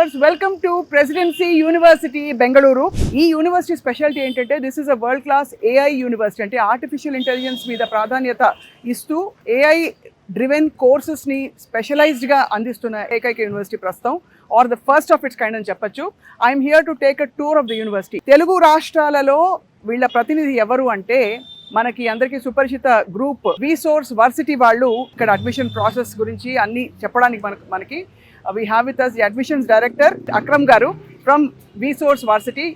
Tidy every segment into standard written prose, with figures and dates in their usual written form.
Viewers welcome to presidency university Bengaluru. ఈ university speciality ఏంటంటే this is a world class AI university. అంటే artificial intelligence మీద ప్రాధాన్యత ఇస్తూ ఏఐ డ్రివెన్ కోర్సెస్ని స్పెషలైజ్డ్గా అందిస్తున్న ఏకైక యూనివర్సిటీ ప్రస్తుతం, are the first of its kind అని చెప్పొచ్చు. I'm here to take a tour of the university. Telugu రాష్ట్రాలలో వీళ్ళ ప్రతినిధి ఎవరు అంటే మనకి అందరికీ సుపరిచిత గ్రూప్ రీసోర్స్ వర్సిటీ వాళ్ళు ఇక్కడ అడ్మిషన్ ప్రాసెస్ గురించి అన్ని చెప్పడానికి మనకి we have with us the admissions director Akram garu from Resource Varsity.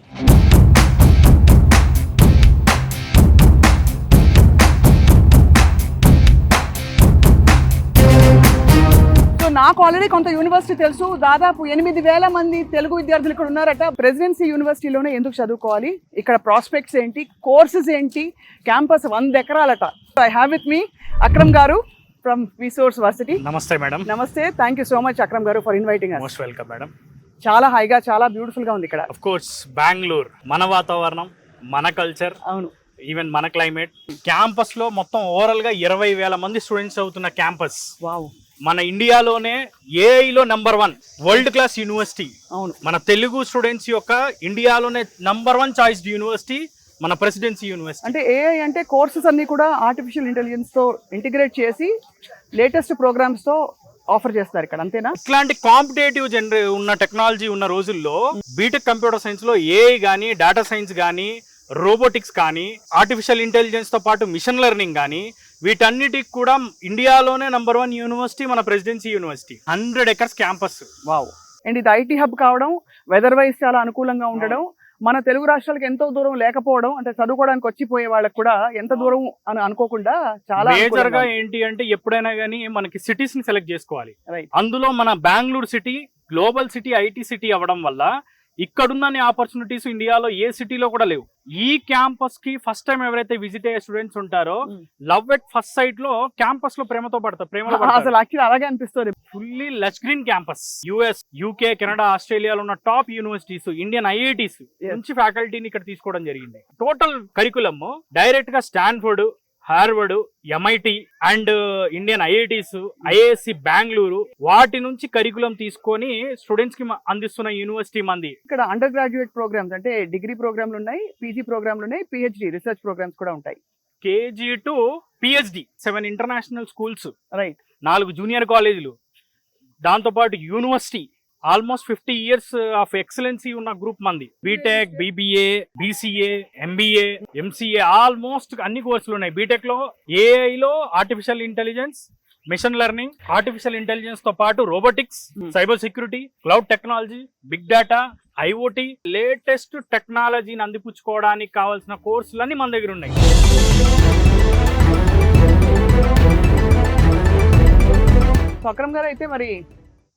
So నాకు ఆల్రెడీ కొంత యూనివర్సిటీ తెలుసు. దాదాపు 8,000 మంది తెలుగు విద్యార్థులు ఇక్కడ ఉన్నారట. ప్రెసిడెన్సీ యూనివర్సిటీలోనే ఎందుకు చదువుకోవాలి, ఇక్కడ ప్రాస్పెక్ట్స్ ఏంటి, కోర్సెస్ ఏంటి, క్యాంపస్ 100 ఎకరాలట. So I have with me Akram garu from Resource Varsity. నమస్తే మేడం. నమస్తే, thank you so much Akram garu for inviting us. Most welcome madam. చాలా హైగా, చాలా బ్యూటిఫుల్ గా ఉంది ఇక్కడ. ఆఫ్ కోర్స్ బెంగళూరు మన వాతావరణం, మన కల్చర్, అవును, ఈవెన్ మన క్లైమేట్. క్యాంపస్ లో మొత్తం ఓవరాల్ గా 20,000 మంది స్టూడెంట్స్ అవుతున్న క్యాంపస్. వావ్. మన ఇండియాలోనే ఏఐలో #1 వరల్డ్ క్లాస్ యూనివర్సిటీ. అవును, మన తెలుగు స్టూడెంట్స్ యొక్క ఇండియాలోనే #1 చాయిస్డ్ యూనివర్సిటీ మన ప్రెసిడెన్సీ యూనివర్సిటీ. అంటే ఏఐ అంటే కోర్సెస్ అన్ని కూడా ఆర్టిఫిషియల్ ఇంటెలిజెన్స్ తో ఇంటిగ్రేట్ చేసి లేటెస్ట్ ప్రోగ్రామ్స్ తో ఆఫర్ చేస్తారు ఇక్కడ, అంతేనా? ఇట్లాంటి కాంపిటేటివ్ ఉన్న టెక్నాలజీ ఉన్న రోజుల్లో బీటెక్ కంప్యూటర్ సైన్స్ లో ఏఐ కానీ, డేటా సైన్స్ కానీ, రోబోటిక్స్ కానీ, ఆర్టిఫిషియల్ ఇంటెలిజెన్స్ తో పాటు మిషన్ లెర్నింగ్ కానీ, వీటన్నిటికి కూడా ఇండియాలోనే #1 యూనివర్సిటీ మన Presidency university. 100 acres campus. Wow. And ఇది ఐటీ హబ్ కావడం, వెదర్ వైజ్ చాలా అనుకూలంగా ఉండడం, మన తెలుగు రాష్ట్రాలకు ఎంతో దూరం లేకపోవడం, అంటే చదువుకోవడానికి వచ్చిపోయే వాళ్ళకి కూడా ఎంత దూరం అని అనుకోకుండా చాలా మేజర్ గా ఏంటి అంటే ఎప్పుడైనా కానీ మనకి సిటీస్ ని సెలెక్ట్ చేసుకోవాలి. రైట్. అందులో మన Bengaluru city global city, IT city అవ్వడం వల్ల ఇక్కడున్న ఆపర్చునిటీస్ ఇండియాలో ఏ సిటీలో కూడా లేవు. ఈ క్యాంపస్ కి ఫస్ట్ టైం ఎవరైతే విజిట్ అయ్యే స్టూడెంట్స్ ఉంటారో లవ్ ఎట్ ఫస్ట్ సైట్ లో క్యాంపస్ లో ప్రేమలో అసలు యాక్చువల్లీ అలాగే అనిపిస్తుంది. Fully lunch green campus. US, UK, Canada, ఆస్ట్రేలియాలో ఉన్న టాప్ యూనివర్సిటీస్, ఇండియన్ ఐఐటీస్ నుంచి ఫ్యాకల్టీని ఇక్కడ తీసుకోవడం జరిగింది. టోటల్ కరికులమ్ డైరెక్ట్ గా Stanford, Harvard, MIT and Indian IITs, IASc Bengaluru, వాటి నుంచి కరికులం తీసుకొని స్టూడెంట్స్ కి అందిస్తున్న యూనివర్సిటీ మంది. ఇక్కడ అండర్ గ్రాడ్యుయేట్ ప్రోగ్రామ్స్ అంటే డిగ్రీ ప్రోగ్రామ్లు ఉన్నాయి, పీజీ ప్రోగ్రామ్లు ఉన్నాయి, పిహెచ్డి రీసెర్చ్ ప్రోగ్రామ్స్ కూడా ఉంటాయి. KG to PhD 7 international schools, right, 4 junior కాలేజీలు, దాంతో పాటు university. Almost 50 years of excellency ఉన్న గ్రూప్ మంది. BTech, BBA, BCA, MBA, MCA, almost అన్ని కోర్సులు ఉన్నాయి. బీటెక్ లో ఏఐలో artificial intelligence, machine learning, artificial intelligence తో పాటు robotics, cyber security, cloud technology, big data, IoT, latest టెక్నాలజీని అందిపుచ్చుకోవడానికి కావాల్సిన కోర్సులన్నీ మన దగ్గర ఉన్నాయి. అక్రమ్ గారు, అయితే మరి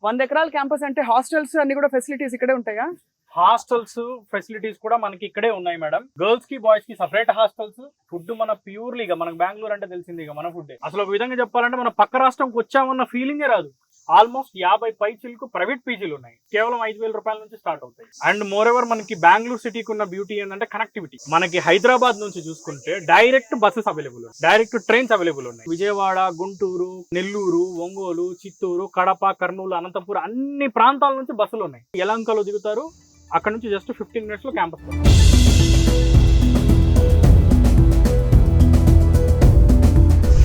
100 ఎకరాల క్యాంపస్ అంటే హాస్టల్స్ అన్ని కూడా ఫెసిలిటీస్ ఇక్కడే ఉంటాయా? హాస్టల్స్ ఫెసిలిటీస్ కూడా మనకి ఇక్కడే ఉన్నాయి మేడం. గర్ల్స్ కి, బాయ్స్ కి సపరేట్ హాస్టల్స్. ఫుడ్ మన ప్యూర్లీ మనకు బెంగళూరు అంటే తెలిసింది మన ఫుడ్. అసలు ఒక విధంగా చెప్పాలంటే మన పక్క రాష్ట్రంకి వచ్చామన్న ఫీలింగే రాదు. ఆల్మోస్ట్ 50 పైచీలకు ప్రైవేట్ పీజీలు ఉన్నాయి. కేవలం 5,000 రూపాయల నుంచి స్టార్ట్ అవుతాయి. అండ్ మోర్ ఎవర్ మనకి బెంగళూరు సిటీకి ఉన్న బ్యూటీ ఏంటంటే కనెక్టివిటీ. మనకి హైదరాబాద్ నుంచి చూసుకుంటే direct buses available, direct trains available ఉన్నాయి. విజయవాడ, గుంటూరు, నెల్లూరు, ఒంగోలు, చిత్తూరు, కడప, కర్నూలు, అనంతపురం అన్ని ప్రాంతాల నుంచి బస్సులు ఉన్నాయి. యలంకలో దిగుతారు, అక్కడ నుంచి జస్ట్ 15 minutes లో క్యాంపస్.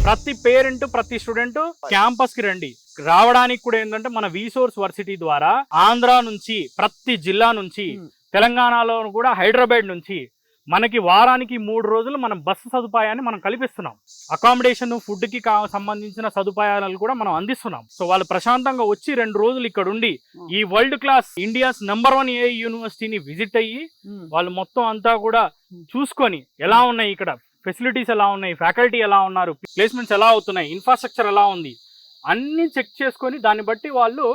ప్రతి పేరెంట్, ప్రతి స్టూడెంట్ క్యాంపస్ కి రండి. రావడానికి కూడా ఏంటంటే మన రీసోర్స్ వర్సిటీ ద్వారా ఆంధ్ర నుంచి, ప్రతి జిల్లా నుంచి, తెలంగాణలో కూడా హైదరాబాద్ నుంచి మనకి వారానికి 3 రోజులు మనం బస్సు సదుపాయాన్ని మనం కల్పిస్తున్నాం. అకామిడేషన్, ఫుడ్ కి సంబంధించిన సదుపాయాలు కూడా మనం అందిస్తున్నాం. సో వాళ్ళు ప్రశాంతంగా వచ్చి 2 రోజులు ఇక్కడ ఉండి ఈ వరల్డ్ క్లాస్ ఇండియాస్ #1 ఏఐ యూనివర్సిటీని విజిట్ అయ్యి వాళ్ళు మొత్తం అంతా కూడా చూసుకొని ఎలా ఉన్నాయి, ఇక్కడ ఫెసిలిటీస్ ఎలా ఉన్నాయి, ఫ్యాకల్టీ ఎలా ఉన్నారు, ప్లేస్మెంట్స్ ఎలా అవుతున్నాయి, ఇన్ఫ్రాస్ట్రక్చర్ ఎలా ఉంది, అన్ని చెక్ చేసుకొని దాన్ని బట్టి వాళ్ళు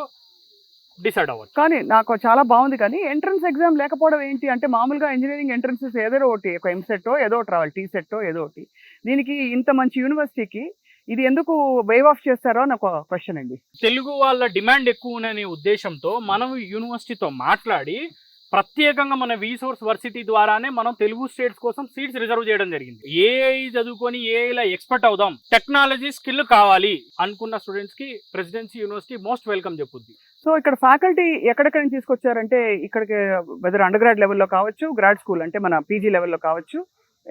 డిసైడ్ అవ్వచ్చు. కానీ నాకు చాలా బాగుంది. కానీ ఎంట్రన్స్ ఎగ్జామ్ లేకపోవడం ఏంటి అంటే, మామూలుగా ఇంజనీరింగ్ ఎంట్రన్సెస్ ఏదో ఒకటి, ఒక ఎంసెట్టో ఏదో ఒకటి రావాలి, టీసెట్టో ఏదో ఒకటి. దీనికి ఇంత మంచి యూనివర్సిటీకి ఇది ఎందుకు వేవ్ ఆఫ్ చేస్తారో నాకు క్వశ్చన్ అండి. తెలుగు వాళ్ళ డిమాండ్ ఎక్కువ అనే ఉద్దేశంతో మనం యూనివర్సిటీతో మాట్లాడి ప్రత్యేకంగా మన రీసోర్స్ వర్సిటీ ద్వారానే మనం తెలుగు స్టేట్స్ కోసం సీట్స్ రిజర్వ్ చేయడం జరిగింది. ఏఐ చదువుకొని ఏఐలో ఎక్స్పర్ట్ అవుదాం, టెక్నాలజీ స్కిల్ కావాలి అనుకున్న స్టూడెంట్స్ కి ప్రెసిడెన్సీ యూనివర్సిటీ మోస్ట్ వెల్కమ్ చెప్పుద్ది. సో ఇక్కడ ఫ్యాకల్టీ ఎక్కడెక్కడ నుంచి తీసుకొచ్చారంటే ఇక్కడికి వెదర్ అండర్ గ్రాడ్ లెవెల్లో కావచ్చు, గ్రాడ్ స్కూల్ అంటే మన పీజీ లెవెల్లో కావచ్చు,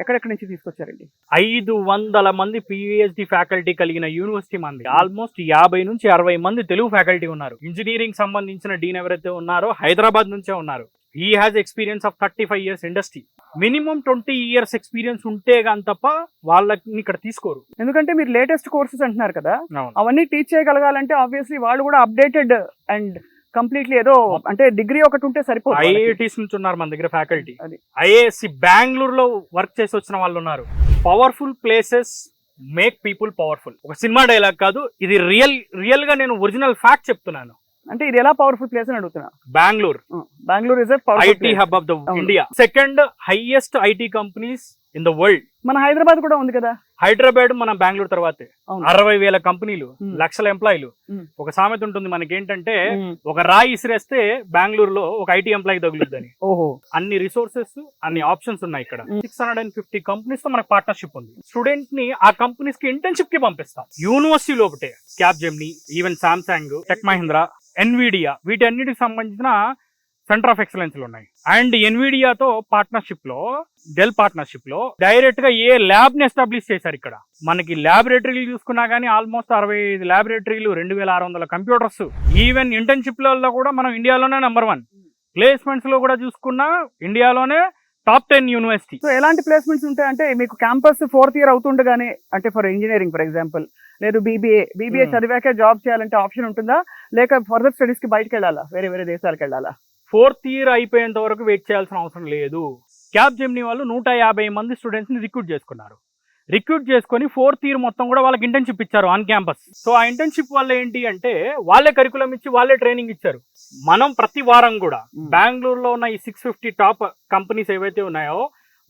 ఎక్కడెక్కడి నుంచి తీసుకొచ్చారండి? 500 మంది పిహెచ్డి ఫ్యాకల్టీ కలిగిన యూనివర్సిటీ మంది. ఆల్మోస్ట్ 50 నుంచి 60 మంది తెలుగు ఫ్యాకల్టీ ఉన్నారు. ఇంజనీరింగ్ సంబంధించిన డీన్ ఎవరైతే ఉన్నారో హైదరాబాద్ నుంచే ఉన్నారు. He has experience of 35 years industry. Minimum 20 years experience ఉంటే గాని తప్ప వాళ్ళని ఇక్కడ తీసుకోరు. ఎందుకంటే మీరు లేటెస్ట్ కోర్సెస్ అంటున్నారు కదా, అవును. అవన్నీ టీచ్ చేయగలగాలంటే ఆబ్వియస్లీ వాళ్ళు కూడా అప్డేటెడ్ అండ్ కంప్లీట్లీ ఏదో అంటే డిగ్రీ ఒకటి ఉంటే సరిపోతుంది. ఐఐటీస్ నుంచి ఉన్నారు మన దగ్గర ఫ్యాకల్టీ. అది. ఐఏఎస్సి బెంగళూరులో వర్క్ చేసి వచ్చిన వాళ్ళు ఉన్నారు. Powerful places make people powerful. ఒక సినిమా డైలాగ్ కాదు, ఇది రియల్ గా నేను ఒరిజినల్ ఫ్యాక్ట్ చెప్తున్నాను. అంటే ఇది ఎలా పవర్ఫుల్ ప్లేస్ అని అడుగుతున్నా. Bengaluru is IT hub of the India. Second highest IT companies in the world. మన హైదరాబాద్ కూడా ఉంది కదా. హైదరాబాద్ మన బెంగళూరు తర్వాతే. అవును. 60,000 కంపెనీలు, లక్షల ఎంప్లాయీలు. Hmm. ఒక సామెత ఉంటుంది మనకి ఏంటంటే, ఒక రాయి ఇసిరేస్తే బెంగళూరులో ఒక ఐటీ ఎంప్లాయీ తగులుద్దని. ఓహో. అన్ని రిసోర్సెస్, అన్ని ఆప్షన్స్ ఉన్నాయి ఇక్కడ. 650 కంపెనీస్ తో మనకు పార్ట్నర్షిప్ ఉంది. స్టూడెంట్ ని ఆ కంపెనీస్ కి ఇంటర్న్షిప్ కి పంపిస్తాం. యూనివర్సిటీ లోపటే Capgemini, even Samsung, Tech Mahindra, Nvidia, వీటన్నిటికి సంబంధించిన సెంటర్ ఆఫ్ ఎక్సలెన్స్ ఉన్నాయి. అండ్ ఎన్విడియాతో పార్ట్నర్షిప్ లో, డెల్ పార్ట్నర్షిప్ లో డైరెక్ట్ గా ఏ ల్యాబ్ ని ఎస్టాబ్లిష్ చేశారు ఇక్కడ. మనకి ల్యాబొరేటరీలు చూసుకున్నా గానీ ఆల్మోస్ట్ 65 ల్యాబొరేటరీలు, 2600 కంప్యూటర్స్. ఈవెన్ ఇంటర్న్షిప్ లో కూడా మనం ఇండియాలోనే నెంబర్ 1. ప్లేస్మెంట్స్ లో కూడా చూసుకున్నా ఇండియాలోనే టాప్ 10 యూనివర్సిటీ. సో ఎలాంటి ప్లేస్మెంట్స్ ఉంటాయంటే మీకు క్యాంపస్ 4th year అవుతుండగానే, అంటే ఫర్ ఇంజనీరింగ్ ఫర్ ఎగ్జాంపుల్, లేదు బీబీఏ చదివాకే జాబ్ చేయాలంటే ఆప్షన్ ఉంటుందా, లేక ఫర్దర్ స్టడీస్ కి బయటకు వెళ్ళాలా, వేరే దేశాలకు వెళ్ళాలా? 4th year అయిపోయేంత వరకు వెయిట్ చేయాల్సిన అవసరం లేదు. క్యాప్జెమిని వాళ్ళు 150 మంది స్టూడెంట్స్ ని రిక్రూట్ చేసుకున్నారు. రిక్రూట్ చేసుకొని 4th year మొత్తం కూడా వాళ్ళకి ఇంటర్న్షిప్ ఇచ్చారు ఆన్ క్యాంపస్. సో ఆ ఇంటర్న్షిప్ వల్ల ఏంటి అంటే, వాళ్ళే కరికులం ఇచ్చి వాళ్ళే ట్రైనింగ్ ఇచ్చారు. మనం ప్రతి వారం కూడా బెంగళూరులో ఉన్న ఈ 650 టాప్ కంపెనీస్ ఏవైతే ఉన్నాయో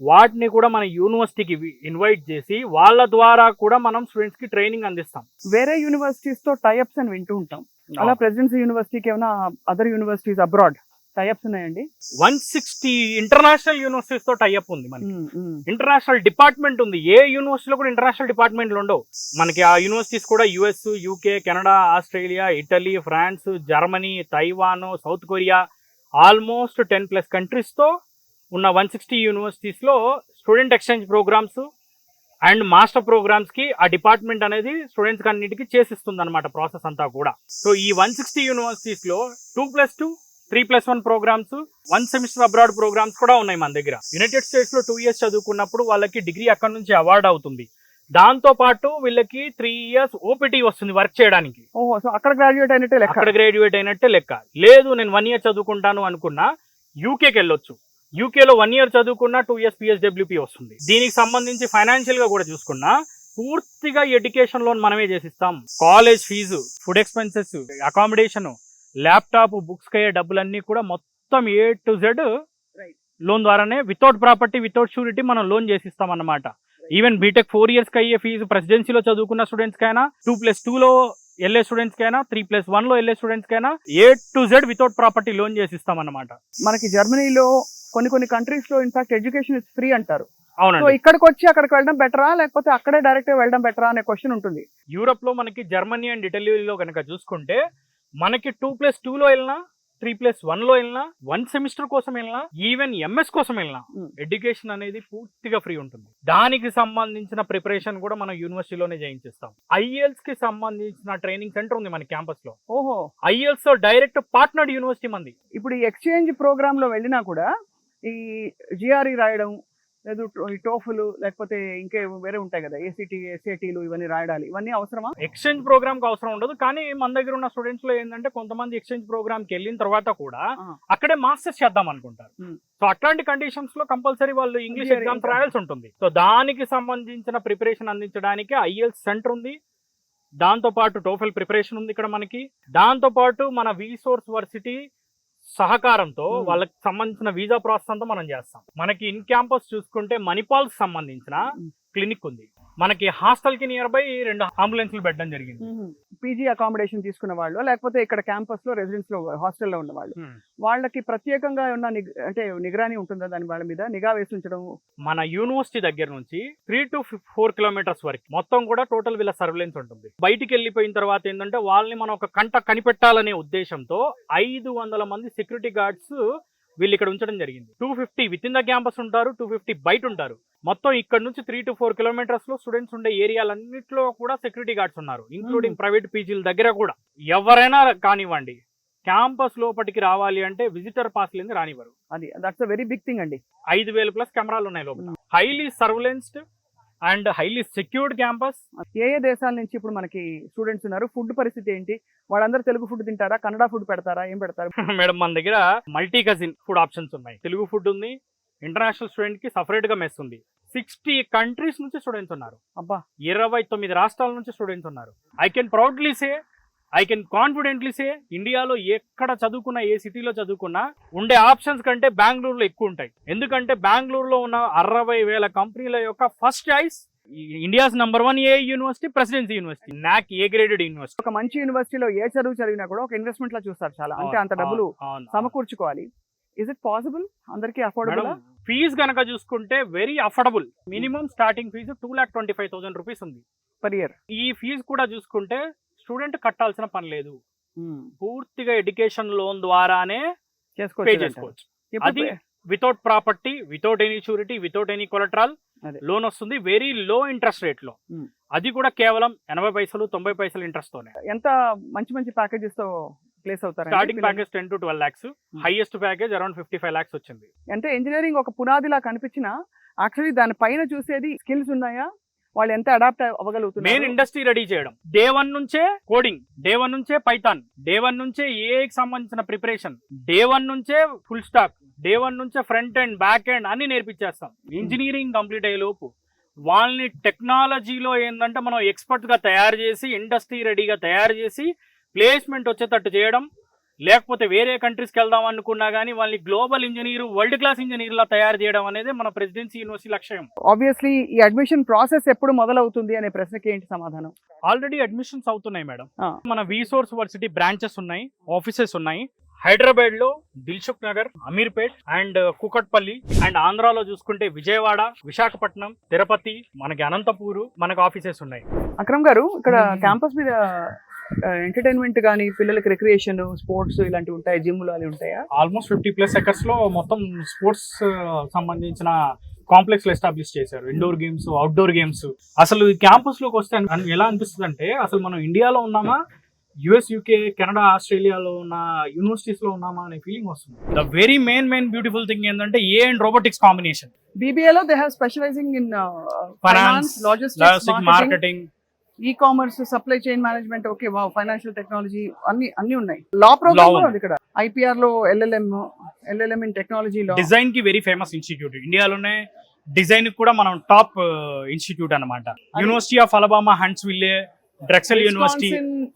వాటిని కూడా మన యూనివర్సిటీకి ఇన్వైట్ చేసి వాళ్ళ ద్వారా కూడా మనం స్టూడెంట్స్ కి ట్రైనింగ్ అందిస్తాం. వేరే యూనివర్సిటీస్ తో టైఅప్స్ అని వింటూ ఉంటాం. అలా ప్రెసిడెన్సీ యూనివర్సిటీకి ఏమైనా అదర్ యూనివర్సిటీస్ అబ్రాడ్ టైఅప్స్ ఉన్నాయండి? 160 ఇంటర్నేషనల్ యూనివర్సిటీస్ తో టైఅప్ ఉంది మనకి. ఇంటర్నేషనల్ డిపార్ట్మెంట్ ఉంది. ఏ యూనివర్సిటీలో కూడా ఇంటర్నేషనల్ డిపార్ట్మెంట్లు ఉండవు మనకి. ఆ యూనివర్సిటీస్ కూడా US, UK, Canada, Australia, Italy, France, Germany, Taiwan, South Korea, almost 10+ countries తో ఉన్న 160 యూనివర్సిటీస్ లో student exchange programmes and master programmes కి ఆ డిపార్ట్మెంట్ అనేది స్టూడెంట్స్ అన్నిటికీ చేసిస్తుంది అనమాట ప్రాసెస్ అంతా కూడా. సో ఈ 160 యూనివర్సిటీస్ లో 2+2, 3+1 ప్రోగ్రామ్స్, 1 సెమిస్టర్ అబ్రాడ్ ప్రోగ్రామ్స్ కూడా ఉన్నాయి మన దగ్గర. యునైటెడ్ స్టేట్స్ లో 2 years చదువుకున్నప్పుడు వాళ్ళకి డిగ్రీ అక్కడ నుంచి అవార్డ్ అవుతుంది. దాంతో పాటు వీళ్ళకి 3 years ఓపీటీ వస్తుంది వర్క్ చేయడానికి. ఓహో, సో అక్కడ గ్రాడ్యుయేట్ అయినట్టే లెక్క. అక్కడ గ్రాడ్యుయేట్ అయినట్టే లెక్క. లేదు నేను 1 year చదువుకుంటాను అనుకున్నా యూకేకి వెళ్ళొచ్చు. యూకేలో 1 year చదువుకున్నా 2 years PSWP వస్తుంది. దీనికి సంబంధించి ఫైనాన్షియల్ గా కూడా చూసుకున్నా పూర్తిగా ఎడ్యుకేషన్ లోన్ మనమే చేసిస్తాం. College fee, food expenses, accommodation, laptop, books అయ్యే డబ్బులన్నీ కూడా మొత్తం A to Z లోన్ ద్వారానే, వితౌట్ ప్రాపర్టీ, వితౌట్ షూరిటీ మనం లోన్ చేసిస్తాం అన్నమాట. ఈవెన్ బీటెక్ 4 years అయ్యే ఫీజు ప్రెసిడెన్సీలో చదువుకున్న స్టూడెంట్స్ కైనా, 2+2లో వెళ్ళే స్టూడెంట్స్ కైనా, 3+1లో వెళ్ళే స్టూడెంట్స్ కైనా A to Z without property loan చేసిస్తాం అన్నమాట. మనకి జర్మనీలో కొన్ని కంట్రీస్ లో ఇన్ఫాక్ట్ ఎడ్యుకేషన్ ఇస్ ఫ్రీ అంటారు. సో అవునండి. ఇక్కడికి వచ్చి అక్కడికి వెళ్ళడం బెటరా, లేకపోతే అక్కడే డైరెక్ట్ వెళ్ళడం బెటరా అనే క్వశ్చన్ ఉంటుంది. యూరోప్ లో మనకి జర్మనీ అండ్ ఇటలీలో కనుక చూసుకుంటే మనకి 2+2లో వెళ్ళినా, 3+1లో వెళ్ళినా, 1 సెమిస్టర్ కోసం వెళ్ళినా, ఈవెన్ ఎంఎస్ కోసం వెళ్ళినా ఎడ్యుకేషన్ అనేది పూర్తిగా ఫ్రీ ఉంటుంది. దానికి సంబంధించిన ప్రిపరేషన్ కూడా మనం యూనివర్సిటీలోనే చేయించేస్తాం. ఐఎల్స్ కి సంబంధించిన ట్రైనింగ్ సెంటర్ ఉంది మన క్యాంపస్ లో. ఓహో. ఐఎల్స్ తో డైరెక్ట్ పార్ట్నర్డ్ యూనివర్సిటీ మంది. ఇప్పుడు ఈ ఎక్స్చేంజ్ ప్రోగ్రామ్ లో వెళ్ళినా కూడా ఈ జిఆర్ఈ రాయడం, లేదు ఈ టోఫులు, లేకపోతే ఇంకే వేరే ఉంటాయి కదా, ఏసీటీ, ఎస్ఏటీలు, ఇవన్నీ రాయడాలి, ఇవన్నీ అవసరమా? ఎక్స్చేంజ్ ప్రోగ్రామ్ కి అవసరం ఉండదు. కానీ మన దగ్గర ఉన్న స్టూడెంట్స్ లో ఏంటంటే కొంతమంది ఎక్స్చేంజ్ ప్రోగ్రామ్ కి వెళ్ళిన తర్వాత కూడా అక్కడే మాస్టర్స్ చేద్దాం అనుకుంటారు. సో అట్లాంటి కండిషన్స్ లో కంపల్సరీ వాళ్ళు ఇంగ్లీష్ ఎగ్జామ్స్ రాయాల్సి ఉంటుంది. సో దానికి సంబంధించిన ప్రిపరేషన్ అందించడానికి ఐఎల్స్ సెంటర్ ఉంది. దాంతో పాటు టోఫెల్ ప్రిపరేషన్ ఉంది ఇక్కడ మనకి. దాంతో పాటు మన విసోర్స్ వర్సిటీ సహకారంతో వాళ్ళకి సంబంధించిన వీసా ప్రాసెస్ అంతా మనం చేస్తాం. మనకి ఇన్ క్యాంపస్ చూసుకుంటే మణిపాల్ సంబంధించిన క్లినిక్ ఉంది. మనకి హాస్టల్ కి నియర్ బై 2 అంబులెన్స్లు పెట్టడం జరిగింది. పీజీ అకామిడేషన్ తీసుకున్న వాళ్ళు లేకపోతే ఇక్కడ క్యాంపస్ లో రెసిడెన్స్ లో హాస్టల్లో ఉన్న వాళ్ళు వాళ్ళకి ప్రత్యేకంగా ఉన్న అంటే నిగరాని ఉంటుందా దాని వాళ్ళ మీద నిఘా వేసి ఉంచడం? మన యూనివర్సిటీ దగ్గర నుంచి 3 to 4 కిలోమీటర్స్ వరకు మొత్తం కూడా టోటల్ వీళ్ళ సర్వేలెన్స్ ఉంటుంది. బయటికి వెళ్ళిపోయిన తర్వాత ఏంటంటే వాళ్ళని మనం ఒక కంట కనిపెట్టాలనే ఉద్దేశంతో 500 మంది సెక్యూరిటీ గార్డ్స్ వీళ్ళు ఇక్కడ ఉంచడం జరిగింది. 250 విత్ ఇన్ ద క్యాంపస్ ఉంటారు, 250 బయట ఉంటారు. మొత్తం ఇక్కడ నుంచి 3 to 4 కిలోమీటర్స్ లో స్టూడెంట్స్ ఉండే ఏరియాలన్నింటిలో కూడా సెక్యూరిటీ గార్డ్స్ ఉన్నారు, ఇంక్లూడింగ్ ప్రైవేట్ పీజీల దగ్గర కూడా. ఎవరైనా కానివ్వండి క్యాంపస్ లోపలికి రావాలి అంటే విజిటర్ పాస్ లేని రానివ్వరు. అది that's a very big thing అండి. 5,000 ప్లస్ కెమెరాలు ఉన్నాయి లోపల. Highly surveillanced and highly secured campus. ఏ దేశాల నుంచి ఇప్పుడు మనకి స్టూడెంట్స్ ఉన్నారు? ఫుడ్ పరిస్థితి ఏంటి? వాళ్ళందరూ తెలుగు ఫుడ్ తింటారా, కన్నడ ఫుడ్ పెడతారా, ఏం పెడతారు? మేడం మన దగ్గర మల్టీ కజిన్ ఫుడ్ ఆప్షన్స్ ఉన్నాయి. తెలుగు ఫుడ్ ఉంది, ఇంటర్నేషనల్ స్టూడెంట్ కి సపరేట్ గా మెస్ ఉంది. 60 కంట్రీస్ నుంచి స్టూడెంట్స్ ఉన్నారు. అబ్బా, 29 రాష్ట్రాల నుంచి స్టూడెంట్స్ ఉన్నారు. ఐ కెన్ కాన్ఫిడెంట్లీ సే ఇండియాలో ఎక్కడ చదువుకున్నా, ఏ సిటీలో చదువుకున్నా ఉండే ఆప్షన్స్ కంటే బెంగళూరులో ఎక్కువ ఉంటాయి. ఎందుకంటే బెంగళూరులో ఉన్న 60,000 కంపెనీల యొక్క ఫస్ట్ చాయిస్ ఇండియాస్ నంబర్ 1 ఏ యూనివర్సిటీ, ప్రెసిడెన్సీ యూనివర్సిటీ, నాక్ ఏ గ్రేడెడ్ యూనివర్సిటీ. ఒక మంచి యూనివర్సిటీలో ఏ చదువు చదివినా కూడా ఒక ఇన్వెస్ట్మెంట్ లా చూస్తారు చాలా. అంటే అంత డబ్బులు సమకూర్చుకోవాలి. Is it possible? అందరికీ అఫోర్డబుల్? ఫీజు కనుక చూసుకుంటే very affordable. Minimum starting fee 2,25,000 rupees ఉంది పర్ ఇయర్. ఈ ఫీజు కూడా చూసుకుంటే స్టూడెంట్ కట్టాల్సిన పని లేదు, పూర్తిగా ఎడ్యుకేషన్ లోన్ ద్వారానే పే చేసుకోవచ్చు. అది without property, without any surety, without any కొలట్రాల్ loan వస్తుంది, వెరీ లో ఇంట్రెస్ట్ రేట్ లో. అది కూడా కేవలం 80 పైసలు 90 పైసలు ఇంట్రెస్ట్ తోనే. ఎంత మంచి మంచి ప్యాకేజెస్ తో ప్లేస్ అవుతారు? Starting package 10 to 12 lakhs, highest package around 55 lakhs వచ్చింది. అంటే ఇంజనీరింగ్ ఒక పునాదిలా కనిపించినా యాక్చువల్లీ దాని పైన చూసేది స్కిల్స్ ఉన్నాయా, వాళ్ళు ఎంత అడాప్ట్ అవ్వగలుగుతున్నారు. మెయిన్ ఇండస్ట్రీ రెడీ చేయడం. డే 1 నుంచే కోడింగ్, డే 1 నుంచే పైథాన్, డే 1 నుంచే ఏఐకి సంబంధించిన ప్రిపరేషన్, డే 1 నుంచే ఫుల్ స్టాక్, డే 1 నుంచే ఫ్రంట్ ఎండ్, బ్యాక్ ఎండ్ అన్ని నేర్పించేస్తాం. ఇంజనీరింగ్ కంప్లీట్ అయ్యే లోపు వాళ్ళని టెక్నాలజీలో ఏంటంటే మనం ఎక్స్పర్ట్ గా తయారు చేసి, ఇండస్ట్రీ రెడీగా తయారు చేసి, ప్లేస్మెంట్ వచ్చేటట్టు చేయడం. లేకపోతే వేరే కంట్రీస్కి వెళ్దాం అనుకున్నా కానీ వాళ్ళని global engineer, world class engineer లా తయారు చేయడం అనేది మన ప్రెసిడెన్సీ యూనివర్సిటీ లక్ష్యం. ఆబ్వియస్లీ ఈ అడ్మిషన్ ప్రాసెస్ ఎప్పుడు మొదలవుతుంది అనే ప్రశ్నకి ఏంటి సమాధానం? ఆల్రెడీ అడ్మిషన్స్ అవుతున్నాయి మేడం. మన విసోర్స్ వర్సిటీ బ్రాంచెస్ ఉన్నాయి, ఆఫీసెస్ ఉన్నాయి. హైదరాబాద్ లో దిల్సుఖ్ నగర్, అమీర్పేట్ అండ్ కూకట్పల్లి, అండ్ ఆంధ్రాలో చూసుకుంటే విజయవాడ, విశాఖపట్నం, తిరుపతి, మనకి అనంతపూరు మనకి ఆఫీసెస్ ఉన్నాయి. అక్రమ్ గారు, ఇక్కడ క్యాంపస్ మీద ఎంటర్టైన్మెంట్ కానీ పిల్లలకి రిక్రియేషన్, స్పోర్ట్స్ ఇలాంటివి ఉంటాయి, జిమ్లు అవి ఉంటాయా? ఆల్మోస్ట్ 50+ ఎకర్స్ లో మొత్తం స్పోర్ట్స్ సంబంధించిన కాంప్లెక్స్ ఎస్టాబ్లిష్ చేశారు. Indoor games, outdoor games. అసలు ఈ క్యాంపస్ లోకి వస్తే ఎలా అనిపిస్తుంది అంటే అసలు మనం ఇండియాలో ఉన్నామా, యుఎస్, యూకే, కెనడా, ఆస్ట్రేలియాలో ఉన్న యూనివర్సిటీస్ లో ఉన్నామా అనే ఫీలింగ్ వస్తుంది. The very main beautiful thing ఏంటంటే AI and robotics combination. BBA లో they have specialising in finance, logistics, marketing, e-commerce, supply chain management. Okay, wow, financial technology అన్ని ఉన్నాయి. లా ప్రోగ్రామ్ ఉంది ఇక్కడ. IPR లో LLM in technology law. Design కి very famous institute ఇండియాలోనే. Design కూడా మనం టాప్ ఇన్స్టిట్యూట్ అన్నమాట. University of Alabama, Huntsville, Drexel University,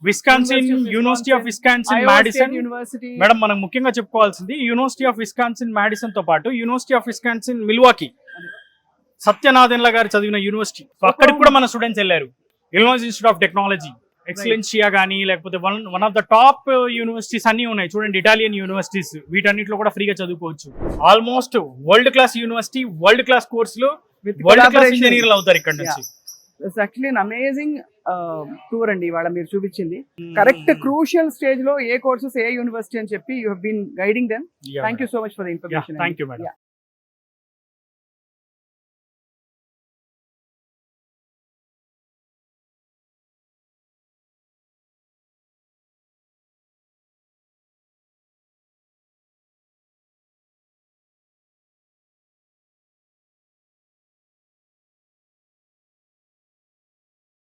Wisconsin, University of Wisconsin Madison. Madam మనం ముఖ్యంగా చెప్పుకోవాల్సింది యూనివర్సిటీ ఆఫ్ విస్కాన్సిన్ మాడిసన్ తో పాటు యూనివర్సిటీ ఆఫ్ విస్కాన్సిన్ మిల్వాకీ, సత్యనాథెన్ల గారు చదివిన యూనివర్సిటీ. అక్కడికి కూడా మన స్టూడెంట్స్ వెళ్ళారు. ఇలినాయిస్ ఇన్స్టిట్యూట్ ఆఫ్ టెక్నాలజీ, ఎక్సలెన్షియా కానీ, లేకపోతే one of the top universities అన్ని ఉన్నాయి చూడండి, ఇటాలియన్ యూనివర్సిటీస్. వీటన్నిటిలో కూడా ఫ్రీగా చదువుకోవచ్చు. Almost world class university, world class కోర్సులు, వరల్డ్ క్లాస్ ఇంజనీర్లు అవుతారు ఇక్కడ నుంచి. It's actually an amazing tour అండి ఇవాళ మీరు చూపించింది. కరెక్ట్ క్రూషియల్ స్టేజ్ లో ఏ కోర్సెస్, ఏ యూనివర్సిటీ అని చెప్పి you have been guiding them. Thank you so much for the information. Thank you madam.